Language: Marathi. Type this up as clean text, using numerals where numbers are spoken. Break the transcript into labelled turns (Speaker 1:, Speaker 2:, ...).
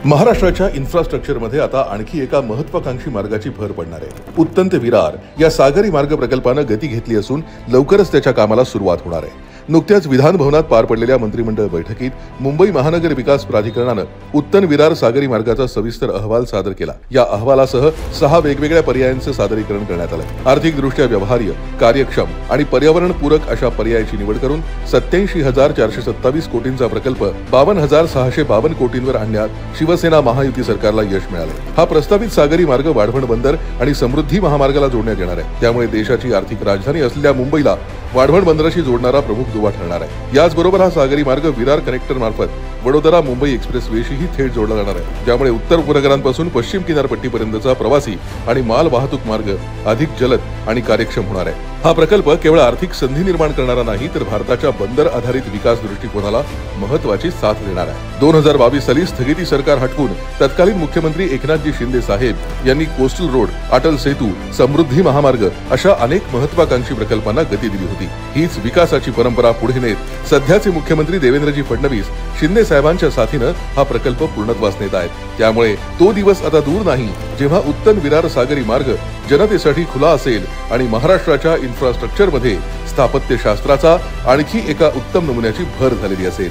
Speaker 1: महाराष्ट्राच्या इन्फ्रास्ट्रक्चरमध्ये आता आणखी एका महत्त्वाकांक्षी मार्गाची भर पडणार आहे। उत्तन ते विरार या सागरी मार्ग प्रकल्पाने गती घेतली असून लवकरच त्याच्या कामाला सुरुवात होणार आहे। नुकत्याच विधान भवनात पार पडलेल्या मंत्रिमंडळ बैठकीत मुंबई महानगर विकास प्राधिकरणाने उत्तन विरार सागरी मार्गाचा सविस्तर अहवाल सादर केला। या अहवालासह 6 वेगवेगळ्या पर्यायांचे सादरीकरण करण्यात आले। आर्थिकदृष्ट्या व्यवहार्य, कार्यक्षम आणि पर्यावरणपूरक अशा पर्यायाची निवड करून 87,427 कोटींचा प्रकल्प 52,652 कोटींवर आणण्यात शिवसेना महायुती सरकारला यश मिळाले। हा प्रस्तावित सागरी मार्ग वाढवण बंदर आणि समृद्धी महामार्गाला जोडण्यात येणार आहे। त्यामुळे देशाची आर्थिक राजधानी असलेल्या मुंबईला वाढवण बंदराशी जोडणारा प्रमुख दुवा ठरणार आहे। याचबरोबर हा सागरी मार्ग विरार कनेक्टर मार्फत वडोदरा मुंबई एक्सप्रेसवेशीही थेट जोडला जाणार आहे, ज्यामुळे उत्तर उपनगरांपासून पश्चिम किनारपट्टीपर्यंतचा प्रवासी आणि माल वाहतूक मार्ग अधिक जलद आणि कार्यक्षम होणार आहे। हा प्रकल्प केवळ आर्थिक संधी निर्माण करणारा नाही, तर भारताच्या बंदर आधारित विकास दृष्टिकोनाला महत्त्वाची साथ देणार आहे। 2022 साली स्थगिती सरकार हटवून तत्कालीन मुख्यमंत्री एकनाथजी शिंदे साहेब यांनी कोस्टल रोड, अटल सेतू, समृद्धी महामार्ग अशा अनेक महत्त्वाकांक्षी प्रकल्पांना गती दिली होती। हीच विकासाची परंपरा पुढे नेत सध्याचे मुख्यमंत्री देवेंद्रजी फडणवीस शिंदे साहेबांच्या साथीने हा प्रकल्प पूर्णत्वास नेत आहेत। त्यामुळे तो दिवस आता दूर नाही जेव्हा उत्तन विरार सागरी मार्ग जनतेसाठी खुला असेल आणि महाराष्ट्राच्या इन्फ्रास्ट्रक्चरमध्ये स्थापत्यशास्त्राचा आणखी एका उत्तम नमुन्याची भर झालेली असेल।